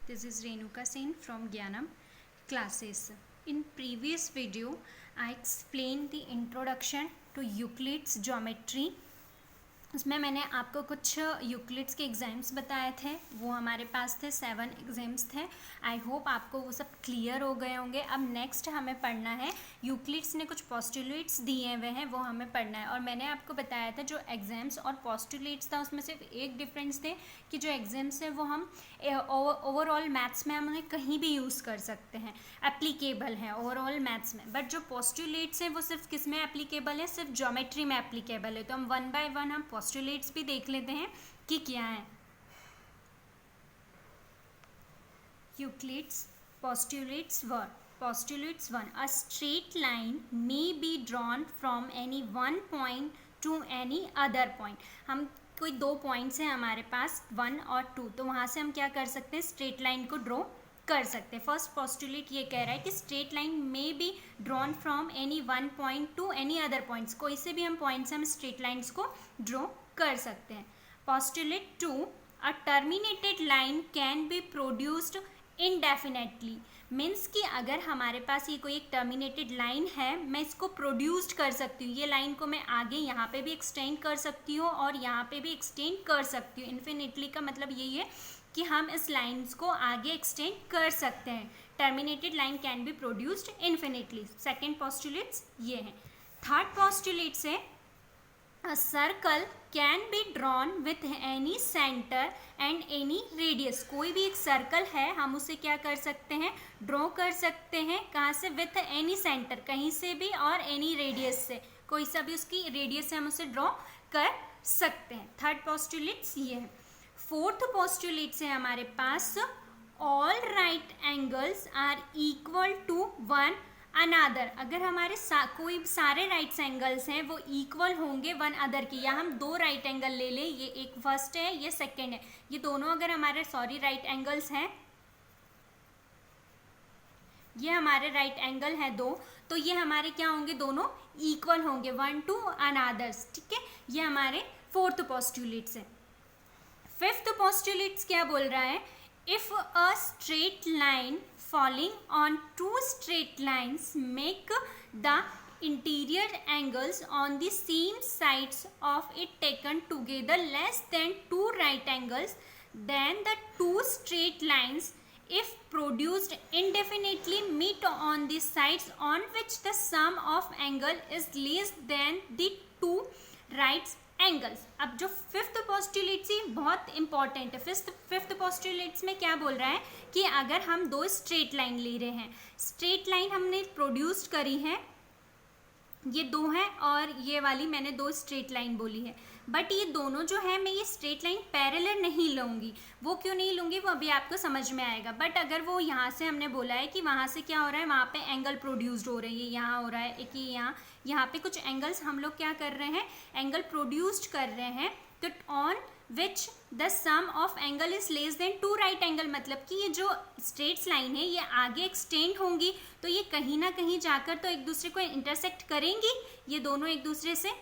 This is Renuka Sen from Gyanam classes. In previous video, I explained the introduction to Euclid's geometry. उसमें मैंने आपको कुछ Euclid's के exams बताए थे, वो हमारे पास थे 7 एग्ज़ाम्स थे. आई होप आपको वो सब क्लियर हो गए होंगे. अब नेक्स्ट हमें पढ़ना है, यूक्लिड्स ने कुछ पोस्टुलेट्स दिए हुए हैं, वो हमें पढ़ना है. और मैंने आपको बताया था जो एग्ज़ाम्स और पोस्टुलेट्स था उसमें सिर्फ एक डिफरेंस थे कि जो एग्ज़ाम्स है वो हम ओवरऑल मैथ्स में हम उन्हें कहीं भी यूज़ कर सकते हैं, एप्लीकेबल है ओवरऑल मैथ्स में. बट जो पोस्टुलेट्स हैं वो सिर्फ किस में एप्लीकेबल है, सिर्फ ज्योमेट्री में एप्लीकेबल है. तो हम वन बाय वन हम पोस्टुलेट्स भी देख लेते हैं कि क्या है. Euclid's postulates 1, a straight line may be drawn from any one point to any other point. हम कोई दो पॉइंट्स हैं हमारे पास 1 और 2, तो वहाँ से हम क्या कर सकते हैं, स्ट्रेट लाइन को ड्रॉ कर सकते हैं. फर्स्ट पोस्टुलेट ये कह रहा है कि straight line may be drawn from any one point two any other points. कोई से भी हम पॉइंट से हम स्ट्रेट लाइन्स को ड्रॉ कर सकते हैं. Postulate 2, a terminated line can be produced indefinitely. Means कि अगर हमारे पास ये कोई एक टर्मिनेटेड लाइन है, मैं इसको प्रोड्यूस्ड कर सकती हूँ. ये लाइन को मैं आगे यहाँ पे भी एक्सटेंड कर सकती हूँ और यहाँ पे भी एक्सटेंड कर सकती हूँ. इन्फिनिटली का मतलब यही है कि हम इस लाइन्स को आगे एक्सटेंड कर सकते हैं. Terminated line can be produced infinitely. Second postulates ये हैं. थर्ड पोस्टुलेट्स है, a circle can be drawn with any center and any radius. कोई भी एक सर्कल है, हम उसे क्या कर सकते हैं, ड्रॉ कर सकते हैं. कहाँ से, विथ एनी सेंटर, कहीं से भी, और एनी रेडियस से, कोई सा भी उसकी रेडियस से हम उसे ड्रॉ कर सकते हैं. थर्ड पोस्टुलेट्स ये है. फोर्थ पोस्टुलेट्स है हमारे पास, all right angles are equal to one another. अगर हमारे कोई सारे राइट एंगल्स हैं वो इक्वल होंगे वन अदर की, या हम दो राइट एंगल ले लें, ये एक फर्स्ट है ये सेकंड है, ये दोनों अगर हमारे राइट एंगल्स हैं, ये हमारे राइट एंगल है दो, तो ये हमारे क्या होंगे, दोनों इक्वल होंगे वन टू अनादर्स. ठीक है, ये हमारे फोर्थ पोस्टुलेट्स है. फिफ्थ पोस्टुलेट्स क्या बोल रहा है, if a straight line falling on two straight lines make the interior angles on the same sides of it taken together less than two right angles, then the two straight lines if produced indefinitely meet on the sides on which the sum of angle is less than the two right angles. अब जो fifth postulates ही बहुत important है. Fifth postulates में क्या बोल रहा है कि अगर हम दो स्ट्रेट लाइन ले रहे हैं, स्ट्रेट लाइन हमने प्रोड्यूस्ड करी है, ये दो हैं और ये वाली मैंने दो स्ट्रेट लाइन बोली है, बट ये दोनों जो है मैं ये स्ट्रेट लाइन पैरेलल नहीं लूँगी. वो क्यों नहीं लूँगी वो अभी आपको समझ में आएगा. बट अगर वो यहाँ से हमने बोला है कि वहाँ से क्या हो रहा है, वहाँ पे एंगल प्रोड्यूस्ड हो रही है, यहाँ हो रहा है एक, यहाँ पे कुछ एंगल्स हम लोग क्या कर रहे हैं, एंगल प्रोड्यूस्ड कर रहे हैं. तो on which the sum of angle is less than two right angle, मतलब कि ये जो स्ट्रेट लाइन है ये आगे एक्सटेंड होंगी, तो ये कहीं ना कहीं जाकर तो एक दूसरे को इंटरसेक्ट करेंगी. ये दोनों एक दूसरे से,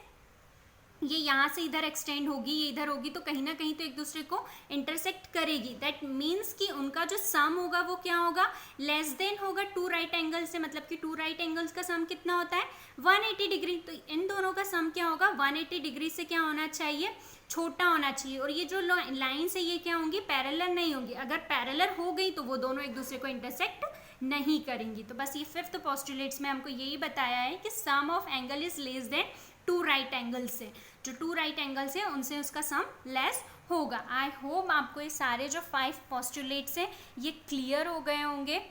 ये यहाँ से इधर एक्सटेंड होगी, ये इधर होगी, तो कहीं ना कहीं तो एक दूसरे को इंटरसेक्ट करेगी. दैट मीन्स कि उनका जो सम होगा वो क्या होगा, लेस देन होगा टू राइट एंगल से. मतलब कि टू राइट एंगल्स का सम कितना होता है, 180 डिग्री. तो इन दोनों का सम क्या होगा, 180 डिग्री से क्या होना चाहिए, छोटा होना चाहिए. और ये जो लाइन्स है ये क्या होंगी, पैरेलल नहीं होंगी. अगर पैरेलल हो गई तो वो दोनों एक दूसरे को इंटरसेक्ट नहीं करेंगी. तो बस ये फिफ्थ पोस्टुलेट्स में हमको यही बताया है कि sum of angle is less than two right angle से. जो टू राइट एंगल्स है उनसे उसका सम लेस होगा. आई होप आपको ये सारे जो 5 पोस्टुलेट्स हैं ये क्लियर हो गए होंगे,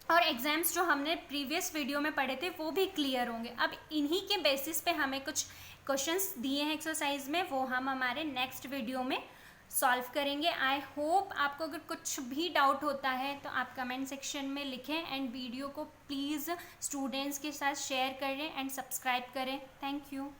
और एग्जाम्स जो हमने प्रीवियस वीडियो में पढ़े थे वो भी क्लियर होंगे. अब इन्हीं के बेसिस पे हमें कुछ क्वेश्चंस दिए हैं एक्सरसाइज में, वो हम हमारे नेक्स्ट वीडियो में सॉल्व करेंगे. आई होप आपको अगर कुछ भी डाउट होता है तो आप कमेंट सेक्शन में लिखें, एंड वीडियो को प्लीज़ स्टूडेंट्स के साथ शेयर करें एंड सब्सक्राइब करें. Thank you.